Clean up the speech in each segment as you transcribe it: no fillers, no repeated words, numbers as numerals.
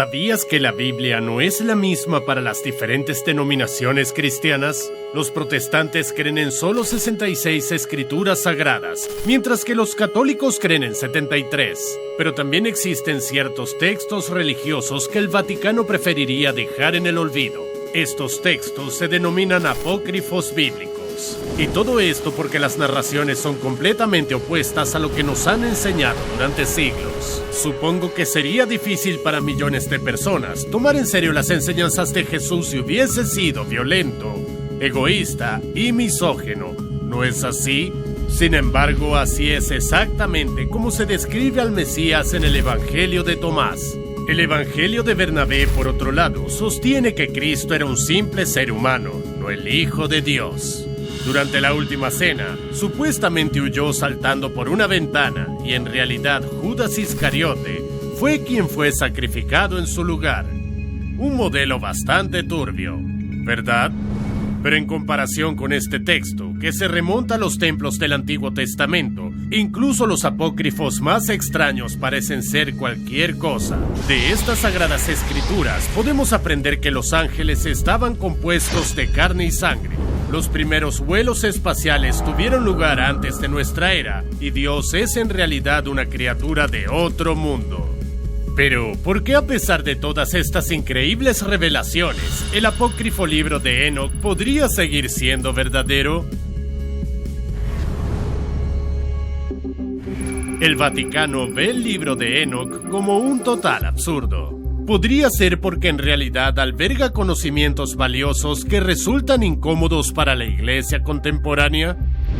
¿Sabías que la Biblia no es la misma para las diferentes denominaciones cristianas? Los protestantes creen en solo 66 escrituras sagradas, mientras que los católicos creen en 73. Pero también existen ciertos textos religiosos que el Vaticano preferiría dejar en el olvido. Estos textos se denominan apócrifos bíblicos. Y todo esto porque las narraciones son completamente opuestas a lo que nos han enseñado durante siglos. Supongo que sería difícil para millones de personas tomar en serio las enseñanzas de Jesús si hubiese sido violento, egoísta y misógino. ¿No es así? Sin embargo, así es exactamente como se describe al Mesías en el Evangelio de Tomás. El Evangelio de Bernabé, por otro lado, sostiene que Cristo era un simple ser humano, no el Hijo de Dios. Durante la última cena, supuestamente huyó saltando por una ventana y en realidad Judas Iscariote fue quien fue sacrificado en su lugar. Un modelo bastante turbio, ¿verdad? Pero en comparación con este texto, que se remonta a los templos del Antiguo Testamento, incluso los apócrifos más extraños parecen ser cualquier cosa. De estas sagradas escrituras podemos aprender que los ángeles estaban compuestos de carne y sangre. Los primeros vuelos espaciales tuvieron lugar antes de nuestra era, y Dios es en realidad una criatura de otro mundo. Pero, ¿por qué a pesar de todas estas increíbles revelaciones, el apócrifo libro de Enoch podría seguir siendo verdadero? El Vaticano ve el libro de Enoch como un total absurdo. Podría ser porque en realidad alberga conocimientos valiosos que resultan incómodos para la iglesia contemporánea.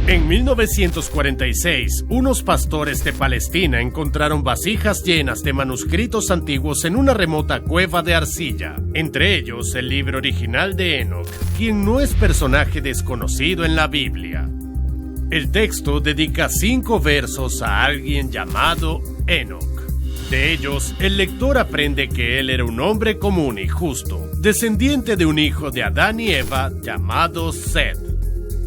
En 1946, unos pastores de Palestina encontraron vasijas llenas de manuscritos antiguos en una remota cueva de arcilla, entre ellos el libro original de Enoch, quien no es personaje desconocido en la Biblia. El texto dedica 5 versos a alguien llamado Enoch. De ellos, el lector aprende que él era un hombre común y justo, descendiente de un hijo de Adán y Eva llamado Set.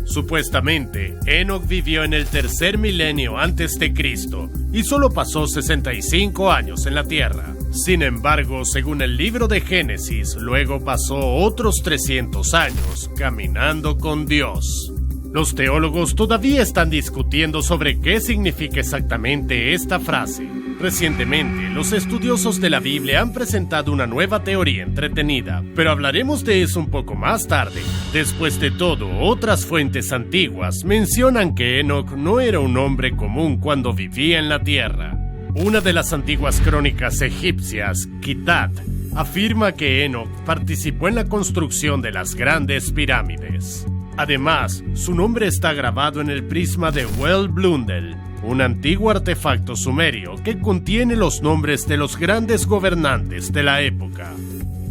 Supuestamente, Enoch vivió en el 3er milenio antes de Cristo y solo pasó 65 años en la tierra. Sin embargo, según el libro de Génesis, luego pasó otros 300 años caminando con Dios. Los teólogos todavía están discutiendo sobre qué significa exactamente esta frase. Recientemente, los estudiosos de la Biblia han presentado una nueva teoría entretenida, pero hablaremos de eso un poco más tarde. Después de todo, otras fuentes antiguas mencionan que Enoch no era un hombre común cuando vivía en la tierra. Una de las antiguas crónicas egipcias, Kitat, afirma que Enoch participó en la construcción de las grandes pirámides. Además, su nombre está grabado en el prisma de Well Blundell, un antiguo artefacto sumerio que contiene los nombres de los grandes gobernantes de la época.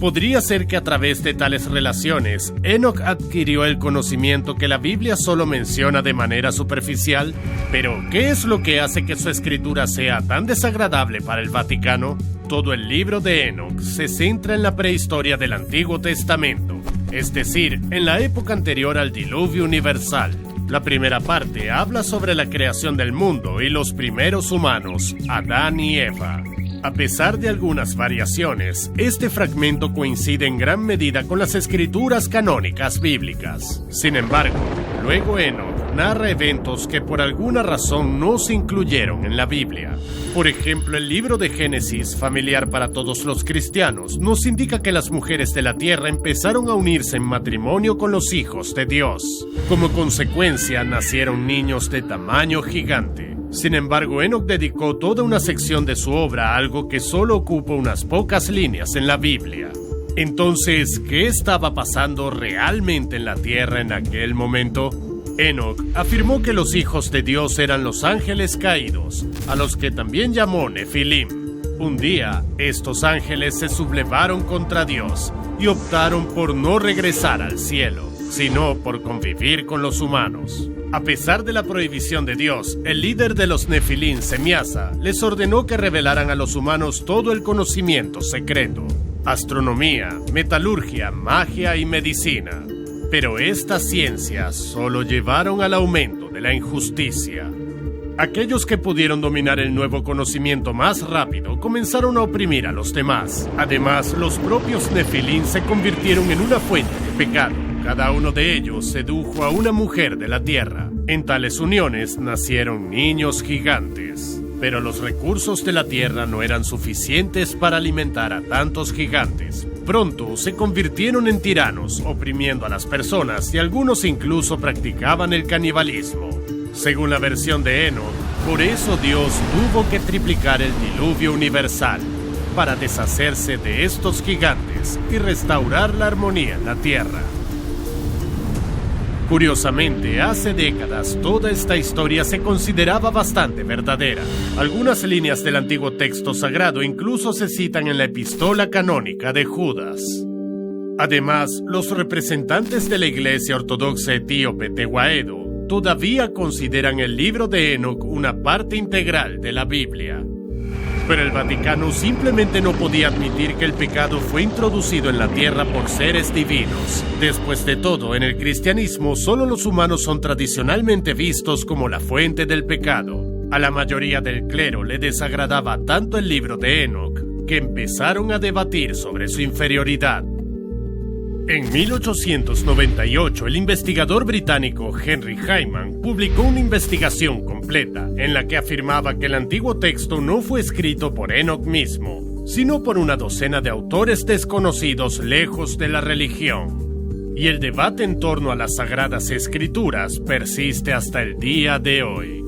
Podría ser que a través de tales relaciones, Enoch adquirió el conocimiento que la Biblia solo menciona de manera superficial, pero ¿qué es lo que hace que su escritura sea tan desagradable para el Vaticano? Todo el libro de Enoch se centra en la prehistoria del Antiguo Testamento, es decir, en la época anterior al diluvio universal. La primera parte habla sobre la creación del mundo y los primeros humanos, Adán y Eva. A pesar de algunas variaciones, este fragmento coincide en gran medida con las escrituras canónicas bíblicas. Sin embargo, luego Enoch narra eventos que por alguna razón no se incluyeron en la Biblia. Por ejemplo, el libro de Génesis, familiar para todos los cristianos, nos indica que las mujeres de la tierra empezaron a unirse en matrimonio con los hijos de Dios. Como consecuencia, nacieron niños de tamaño gigante. Sin embargo, Enoch dedicó toda una sección de su obra a algo que solo ocupa unas pocas líneas en la Biblia. Entonces, ¿qué estaba pasando realmente en la tierra en aquel momento? Enoch afirmó que los hijos de Dios eran los ángeles caídos, a los que también llamó Nefilim. Un día, estos ángeles se sublevaron contra Dios y optaron por no regresar al cielo, sino por convivir con los humanos. A pesar de la prohibición de Dios, el líder de los Nefilim, Semiasa, les ordenó que revelaran a los humanos todo el conocimiento secreto: astronomía, metalurgia, magia y medicina. Pero estas ciencias solo llevaron al aumento de la injusticia. Aquellos que pudieron dominar el nuevo conocimiento más rápido comenzaron a oprimir a los demás. Además, los propios Nefilim se convirtieron en una fuente de pecado. Cada uno de ellos sedujo a una mujer de la tierra. En tales uniones nacieron niños gigantes. Pero los recursos de la tierra no eran suficientes para alimentar a tantos gigantes. Pronto se convirtieron en tiranos, oprimiendo a las personas, y algunos incluso practicaban el canibalismo. Según la versión de Enoch, por eso Dios tuvo que triplicar el diluvio universal, para deshacerse de estos gigantes y restaurar la armonía en la tierra. Curiosamente, hace décadas toda esta historia se consideraba bastante verdadera. Algunas líneas del antiguo texto sagrado incluso se citan en la epístola canónica de Judas. Además, los representantes de la Iglesia Ortodoxa Etíope Tewahedo todavía consideran el libro de Enoch una parte integral de la Biblia. Pero el Vaticano simplemente no podía admitir que el pecado fue introducido en la tierra por seres divinos. Después de todo, en el cristianismo solo los humanos son tradicionalmente vistos como la fuente del pecado. A la mayoría del clero le desagradaba tanto el libro de Enoch que empezaron a debatir sobre su inferioridad. En 1898, el investigador británico Henry Hyman publicó una investigación completa en la que afirmaba que el antiguo texto no fue escrito por Enoch mismo, sino por una docena de autores desconocidos lejos de la religión. Y el debate en torno a las Sagradas Escrituras persiste hasta el día de hoy.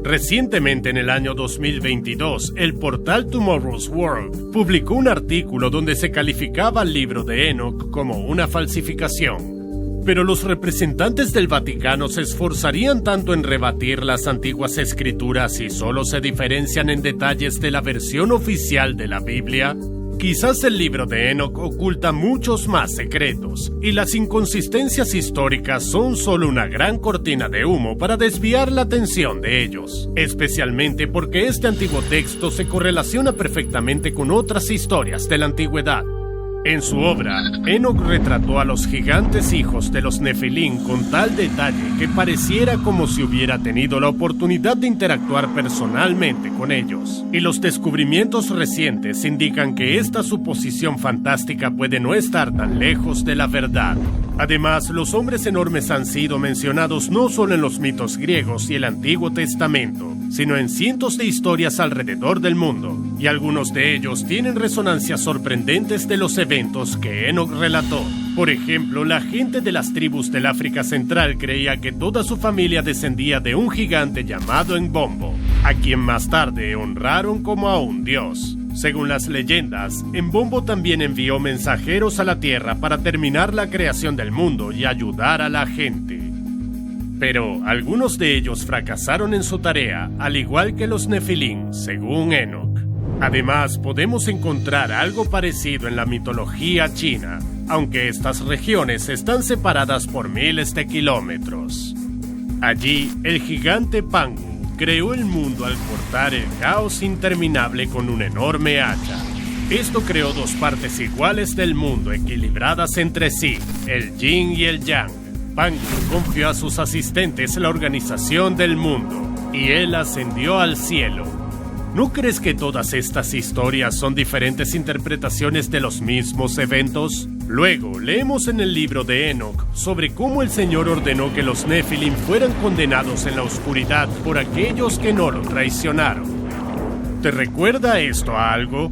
Recientemente, en el año 2022, el portal Tomorrow's World publicó un artículo donde se calificaba al libro de Enoch como una falsificación. Pero los representantes del Vaticano se esforzarían tanto en rebatir las antiguas escrituras y solo se diferencian en detalles de la versión oficial de la Biblia. Quizás el libro de Enoch oculta muchos más secretos, y las inconsistencias históricas son solo una gran cortina de humo para desviar la atención de ellos, especialmente porque este antiguo texto se correlaciona perfectamente con otras historias de la antigüedad. En su obra, Enoch retrató a los gigantes hijos de los Nefilim con tal detalle que pareciera como si hubiera tenido la oportunidad de interactuar personalmente con ellos. Y los descubrimientos recientes indican que esta suposición fantástica puede no estar tan lejos de la verdad. Además, los hombres enormes han sido mencionados no solo en los mitos griegos y el Antiguo Testamento, sino en cientos de historias alrededor del mundo, y algunos de ellos tienen resonancias sorprendentes de los eventos que Enoch relató. Por ejemplo, la gente de las tribus del África Central creía que toda su familia descendía de un gigante llamado Mbombo, a quien más tarde honraron como a un dios. Según las leyendas, Mbombo también envió mensajeros a la tierra para terminar la creación del mundo y ayudar a la gente. Pero algunos de ellos fracasaron en su tarea, al igual que los Nefilim, según Enoch. Además, podemos encontrar algo parecido en la mitología china, aunque estas regiones están separadas por miles de kilómetros. Allí, el gigante Pangu creó el mundo al cortar el caos interminable con un enorme hacha. Esto creó dos partes iguales del mundo equilibradas entre sí, el yin y el yang. Pangu confió a sus asistentes la organización del mundo, y él ascendió al cielo. ¿No crees que todas estas historias son diferentes interpretaciones de los mismos eventos? Luego, leemos en el libro de Enoch sobre cómo el Señor ordenó que los Nefilim fueran condenados en la oscuridad por aquellos que no lo traicionaron. ¿Te recuerda esto a algo?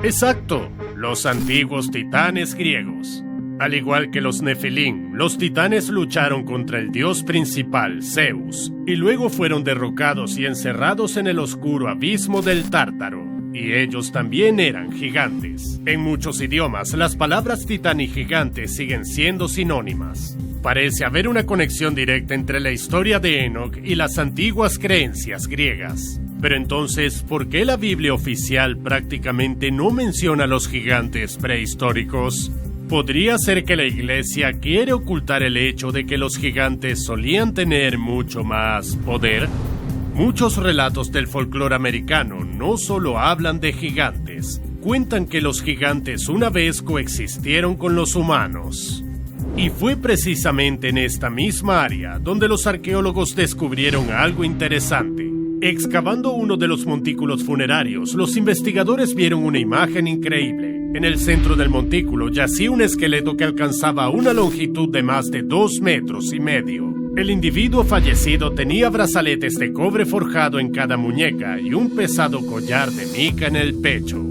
Exacto, los antiguos titanes griegos. Al igual que los Nefilim, los titanes lucharon contra el dios principal, Zeus, y luego fueron derrocados y encerrados en el oscuro abismo del Tártaro, y ellos también eran gigantes. En muchos idiomas, las palabras titán y gigante siguen siendo sinónimas. Parece haber una conexión directa entre la historia de Enoch y las antiguas creencias griegas. Pero entonces, ¿por qué la Biblia oficial prácticamente no menciona a los gigantes prehistóricos? ¿Podría ser que la Iglesia quiere ocultar el hecho de que los gigantes solían tener mucho más poder? Muchos relatos del folclore americano no solo hablan de gigantes, cuentan que los gigantes una vez coexistieron con los humanos. Y fue precisamente en esta misma área donde los arqueólogos descubrieron algo interesante. Excavando uno de los montículos funerarios, los investigadores vieron una imagen increíble. En el centro del montículo yacía un esqueleto que alcanzaba una longitud de más de 2,5 metros. El individuo fallecido tenía brazaletes de cobre forjado en cada muñeca y un pesado collar de mica en el pecho.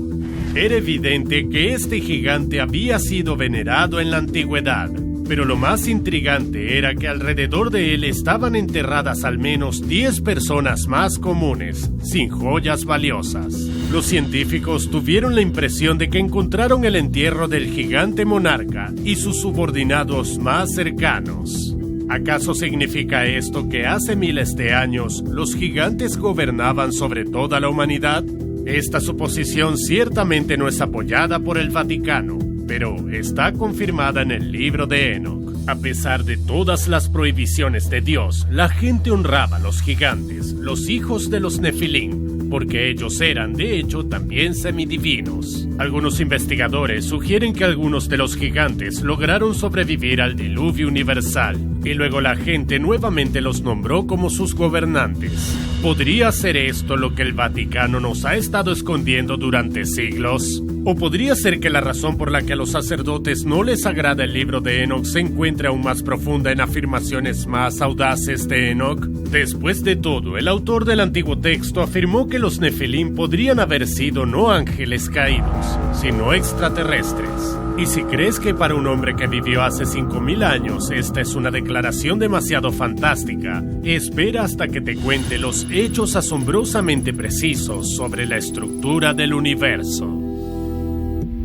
Era evidente que este gigante había sido venerado en la antigüedad, pero lo más intrigante era que alrededor de él estaban enterradas al menos 10 personas más comunes, sin joyas valiosas. Los científicos tuvieron la impresión de que encontraron el entierro del gigante monarca y sus subordinados más cercanos. ¿Acaso significa esto que hace miles de años los gigantes gobernaban sobre toda la humanidad? Esta suposición ciertamente no es apoyada por el Vaticano, pero está confirmada en el libro de Enoch. A pesar de todas las prohibiciones de Dios, la gente honraba a los gigantes, los hijos de los Nefilim, porque ellos eran, de hecho, también semidivinos. Algunos investigadores sugieren que algunos de los gigantes lograron sobrevivir al diluvio universal, y luego la gente nuevamente los nombró como sus gobernantes. ¿Podría ser esto lo que el Vaticano nos ha estado escondiendo durante siglos? ¿O podría ser que la razón por la que a los sacerdotes no les agrada el libro de Enoch se encuentra aún más profunda en afirmaciones más audaces de Enoch? Después de todo, el autor del antiguo texto afirmó que los Nefilim podrían haber sido no ángeles caídos, sino extraterrestres. Y si crees que para un hombre que vivió hace 5,000 años esta es una declaración demasiado fantástica, espera hasta que te cuente los hechos asombrosamente precisos sobre la estructura del universo.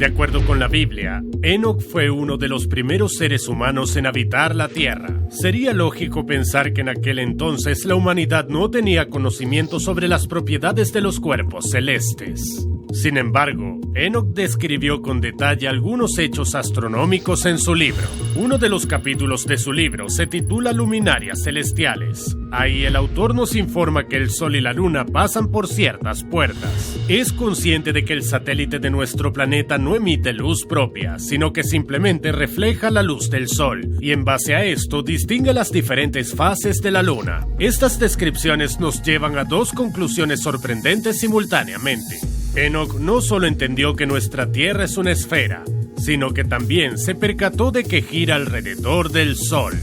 De acuerdo con la Biblia, Enoch fue uno de los primeros seres humanos en habitar la Tierra. Sería lógico pensar que en aquel entonces la humanidad no tenía conocimiento sobre las propiedades de los cuerpos celestes. Sin embargo, Enoch describió con detalle algunos hechos astronómicos en su libro. Uno de los capítulos de su libro se titula Luminarias Celestiales. Ahí el autor nos informa que el Sol y la Luna pasan por ciertas puertas. Es consciente de que el satélite de nuestro planeta no emite luz propia, sino que simplemente refleja la luz del Sol, y en base a esto distingue las diferentes fases de la Luna. Estas descripciones nos llevan a dos conclusiones sorprendentes simultáneamente. Enoch no solo entendió que nuestra Tierra es una esfera, sino que también se percató de que gira alrededor del Sol.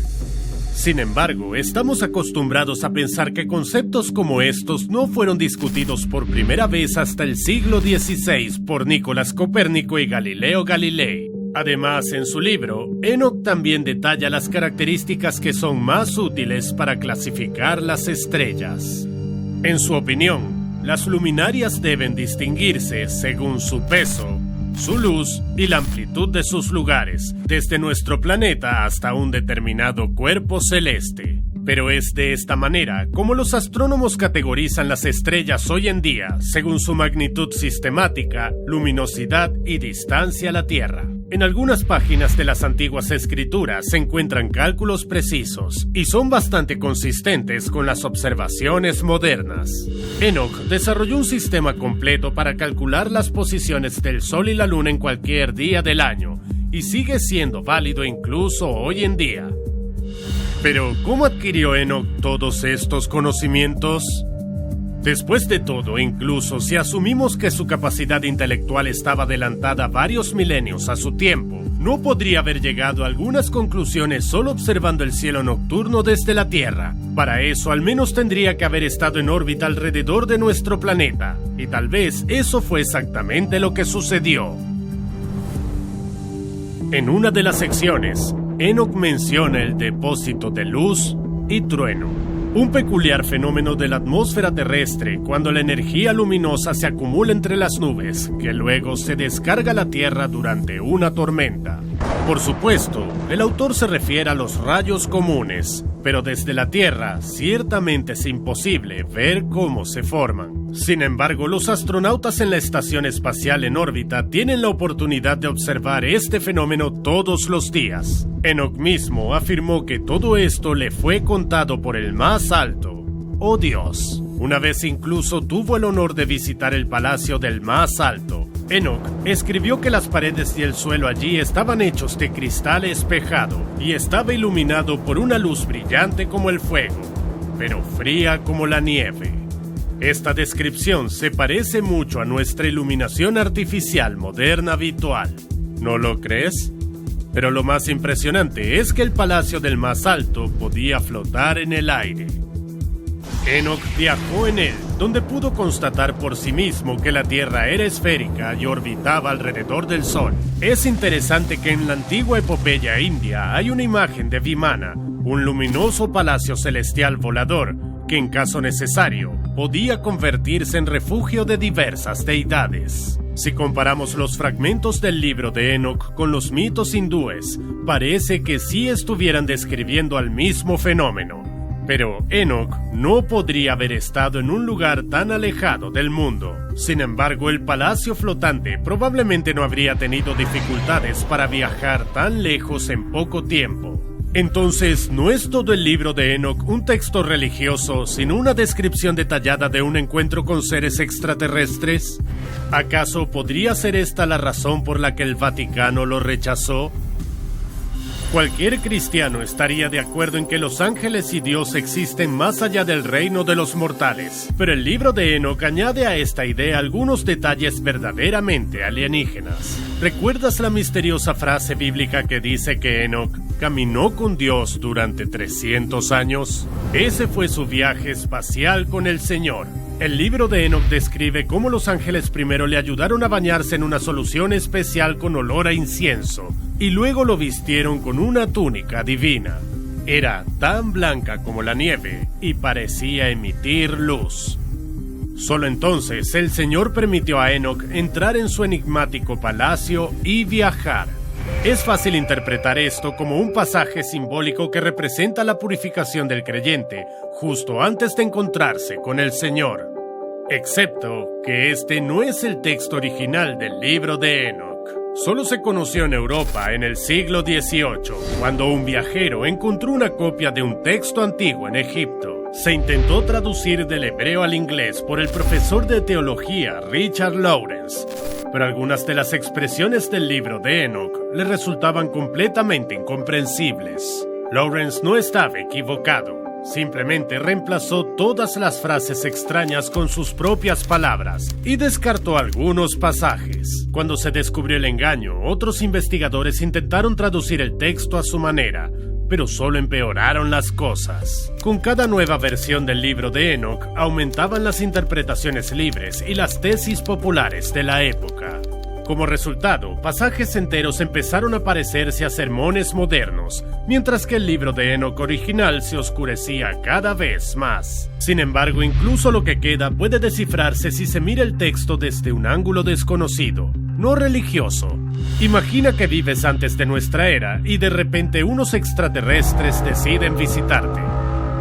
Sin embargo, estamos acostumbrados a pensar que conceptos como estos no fueron discutidos por primera vez hasta el siglo XVI por Nicolás Copérnico y Galileo Galilei. Además, en su libro, Enoch también detalla las características que son más útiles para clasificar las estrellas. En su opinión, las luminarias deben distinguirse según su peso, su luz y la amplitud de sus lugares, desde nuestro planeta hasta un determinado cuerpo celeste. Pero es de esta manera como los astrónomos categorizan las estrellas hoy en día, según su magnitud sistemática, luminosidad y distancia a la Tierra. En algunas páginas de las antiguas escrituras se encuentran cálculos precisos y son bastante consistentes con las observaciones modernas. Enoch desarrolló un sistema completo para calcular las posiciones del Sol y la Luna en cualquier día del año, y sigue siendo válido incluso hoy en día. Pero, ¿cómo adquirió Enoch todos estos conocimientos? Después de todo, incluso si asumimos que su capacidad intelectual estaba adelantada varios milenios a su tiempo, ¿no podría haber llegado a algunas conclusiones solo observando el cielo nocturno desde la Tierra? Para eso, al menos tendría que haber estado en órbita alrededor de nuestro planeta, y tal vez eso fue exactamente lo que sucedió. En una de las secciones, Enoch menciona el depósito de luz y trueno, un peculiar fenómeno de la atmósfera terrestre cuando la energía luminosa se acumula entre las nubes, que luego se descarga a la Tierra durante una tormenta. Por supuesto, el autor se refiere a los rayos comunes, pero desde la Tierra ciertamente es imposible ver cómo se forman. Sin embargo, los astronautas en la estación espacial en órbita tienen la oportunidad de observar este fenómeno todos los días. Enoch mismo afirmó que todo esto le fue contado por el más alto, oh Dios. Una vez incluso tuvo el honor de visitar el palacio del más alto, Enoch escribió que las paredes y el suelo allí estaban hechos de cristal espejado y estaba iluminado por una luz brillante como el fuego, pero fría como la nieve. Esta descripción se parece mucho a nuestra iluminación artificial moderna habitual. ¿No lo crees? Pero lo más impresionante es que el palacio del más alto podía flotar en el aire. Enoch viajó en él, donde pudo constatar por sí mismo que la Tierra era esférica y orbitaba alrededor del Sol. Es interesante que en la antigua epopeya india hay una imagen de Vimana, un luminoso palacio celestial volador, que en caso necesario podía convertirse en refugio de diversas deidades. Si comparamos los fragmentos del libro de Enoch con los mitos hindúes, parece que sí estuvieran describiendo al mismo fenómeno. Pero Enoch no podría haber estado en un lugar tan alejado del mundo. Sin embargo, el palacio flotante probablemente no habría tenido dificultades para viajar tan lejos en poco tiempo. Entonces, ¿no es todo el libro de Enoch un texto religioso, sino una descripción detallada de un encuentro con seres extraterrestres? ¿Acaso podría ser esta la razón por la que el Vaticano lo rechazó? Cualquier cristiano estaría de acuerdo en que los ángeles y Dios existen más allá del reino de los mortales, pero el libro de Enoch añade a esta idea algunos detalles verdaderamente alienígenas. ¿Recuerdas la misteriosa frase bíblica que dice que Enoch caminó con Dios durante 300 años? Ese fue su viaje espacial con el Señor. El libro de Enoch describe cómo los ángeles primero le ayudaron a bañarse en una solución especial con olor a incienso, y luego lo vistieron con una túnica divina. Era tan blanca como la nieve y parecía emitir luz. Solo entonces el Señor permitió a Enoch entrar en su enigmático palacio y viajar. Es fácil interpretar esto como un pasaje simbólico que representa la purificación del creyente justo antes de encontrarse con el Señor. Excepto que este no es el texto original del libro de Enoch. Solo se conoció en Europa en el siglo XVIII, cuando un viajero encontró una copia de un texto antiguo en Egipto. Se intentó traducir del hebreo al inglés por el profesor de teología Richard Lawrence, pero algunas de las expresiones del libro de Enoch le resultaban completamente incomprensibles. Lawrence no estaba equivocado. Simplemente reemplazó todas las frases extrañas con sus propias palabras y descartó algunos pasajes. Cuando se descubrió el engaño, otros investigadores intentaron traducir el texto a su manera, pero solo empeoraron las cosas. Con cada nueva versión del libro de Enoch, aumentaban las interpretaciones libres y las tesis populares de la época. Como resultado, pasajes enteros empezaron a parecerse a sermones modernos, mientras que el libro de Enoch original se oscurecía cada vez más. Sin embargo, incluso lo que queda puede descifrarse si se mira el texto desde un ángulo desconocido, no religioso. Imagina que vives antes de nuestra era y de repente unos extraterrestres deciden visitarte.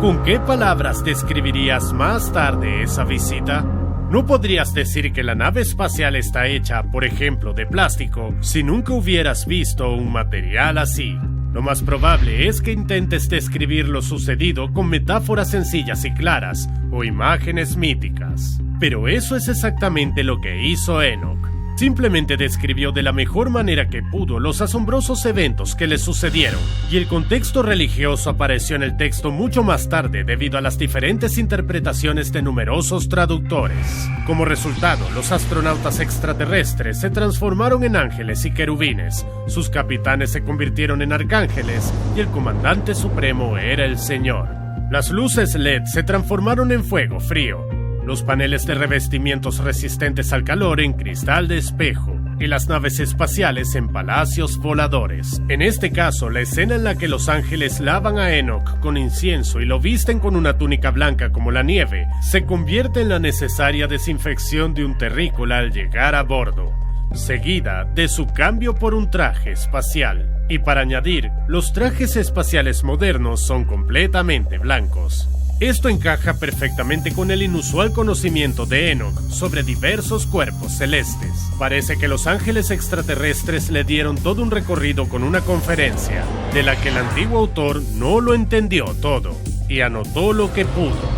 ¿Con qué palabras describirías más tarde esa visita? No podrías decir que la nave espacial está hecha, por ejemplo, de plástico, si nunca hubieras visto un material así. Lo más probable es que intentes describir lo sucedido con metáforas sencillas y claras, o imágenes míticas. Pero eso es exactamente lo que hizo Enoch. Simplemente describió de la mejor manera que pudo los asombrosos eventos que le sucedieron, y el contexto religioso apareció en el texto mucho más tarde debido a las diferentes interpretaciones de numerosos traductores. Como resultado, los astronautas extraterrestres se transformaron en ángeles y querubines, sus capitanes se convirtieron en arcángeles, y el comandante supremo era el Señor. Las luces LED se transformaron en fuego frío, los paneles de revestimientos resistentes al calor en cristal de espejo, y las naves espaciales en palacios voladores. En este caso, la escena en la que los ángeles lavan a Enoch con incienso y lo visten con una túnica blanca como la nieve, se convierte en la necesaria desinfección de un terrícola al llegar a bordo, seguida de su cambio por un traje espacial. Y para añadir, los trajes espaciales modernos son completamente blancos. Esto encaja perfectamente con el inusual conocimiento de Enoch sobre diversos cuerpos celestes. Parece que los ángeles extraterrestres le dieron todo un recorrido con una conferencia, de la que el antiguo autor no lo entendió todo, y anotó lo que pudo.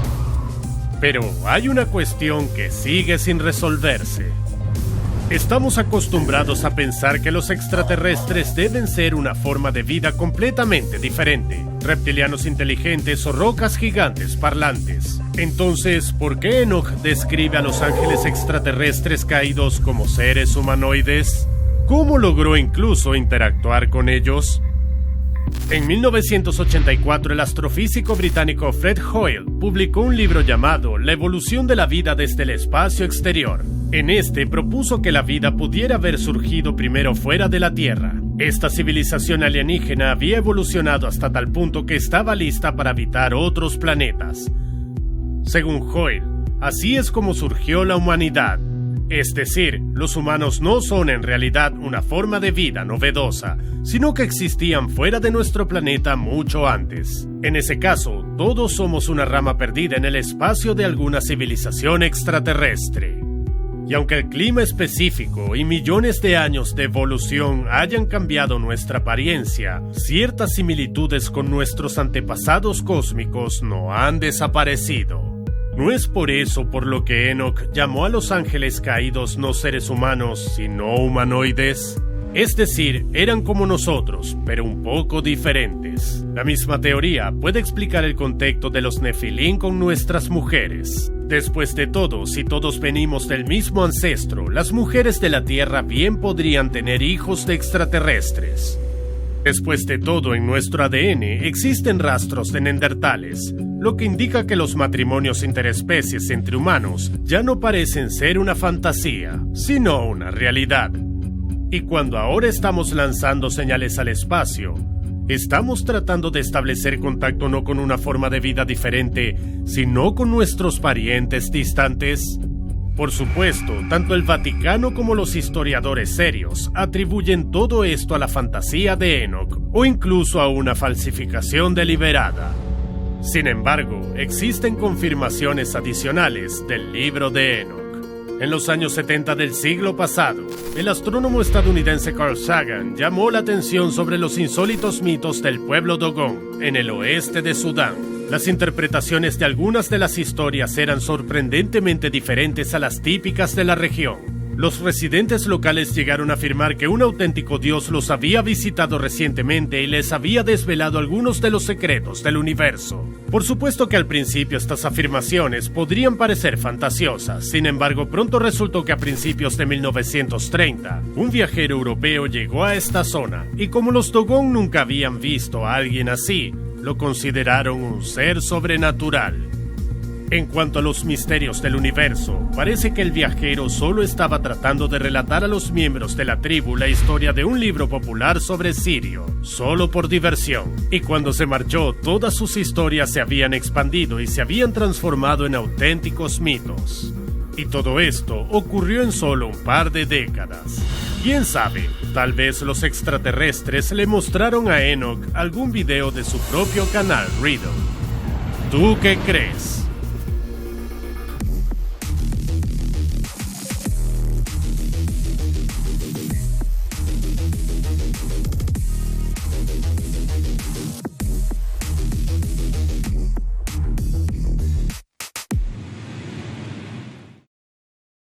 Pero hay una cuestión que sigue sin resolverse. Estamos acostumbrados a pensar que los extraterrestres deben ser una forma de vida completamente diferente, reptilianos inteligentes o rocas gigantes parlantes. Entonces, ¿por qué Enoch describe a los ángeles extraterrestres caídos como seres humanoides? ¿Cómo logró incluso interactuar con ellos? En 1984, el astrofísico británico Fred Hoyle publicó un libro llamado La evolución de la vida desde el espacio exterior. En este propuso que la vida pudiera haber surgido primero fuera de la Tierra. Esta civilización alienígena había evolucionado hasta tal punto que estaba lista para habitar otros planetas. Según Hoyle, así es como surgió la humanidad. Es decir, los humanos no son en realidad una forma de vida novedosa, sino que existían fuera de nuestro planeta mucho antes. En ese caso, todos somos una rama perdida en el espacio de alguna civilización extraterrestre. Y aunque el clima específico y millones de años de evolución hayan cambiado nuestra apariencia, ciertas similitudes con nuestros antepasados cósmicos no han desaparecido. No es por eso por lo que Enoch llamó a los ángeles caídos no seres humanos, sino humanoides. Es decir, eran como nosotros, pero un poco diferentes. La misma teoría puede explicar el contacto de los Nefilim con nuestras mujeres. Después de todo, si todos venimos del mismo ancestro, las mujeres de la Tierra bien podrían tener hijos de extraterrestres. Después de todo, en nuestro ADN existen rastros de neandertales, lo que indica que los matrimonios interespecies entre humanos ya no parecen ser una fantasía, sino una realidad. Y cuando ahora estamos lanzando señales al espacio, estamos tratando de establecer contacto no con una forma de vida diferente, sino con nuestros parientes distantes. Por supuesto, tanto el Vaticano como los historiadores serios atribuyen todo esto a la fantasía de Enoch o incluso a una falsificación deliberada. Sin embargo, existen confirmaciones adicionales del libro de Enoch. En los años 70 del siglo pasado, el astrónomo estadounidense Carl Sagan llamó la atención sobre los insólitos mitos del pueblo Dogon, en el oeste de Sudán. Las interpretaciones de algunas de las historias eran sorprendentemente diferentes a las típicas de la región. Los residentes locales llegaron a afirmar que un auténtico dios los había visitado recientemente y les había desvelado algunos de los secretos del universo. Por supuesto que al principio estas afirmaciones podrían parecer fantasiosas, sin embargo pronto resultó que a principios de 1930, un viajero europeo llegó a esta zona y como los Dogon nunca habían visto a alguien así, lo consideraron un ser sobrenatural. En cuanto a los misterios del universo, parece que el viajero solo estaba tratando de relatar a los miembros de la tribu la historia de un libro popular sobre Sirio, solo por diversión. Y cuando se marchó, todas sus historias se habían expandido y se habían transformado en auténticos mitos. Y todo esto ocurrió en solo un par de décadas. ¿Quién sabe? Tal vez los extraterrestres le mostraron a Enoch algún video de su propio canal Riddle. ¿Tú qué crees?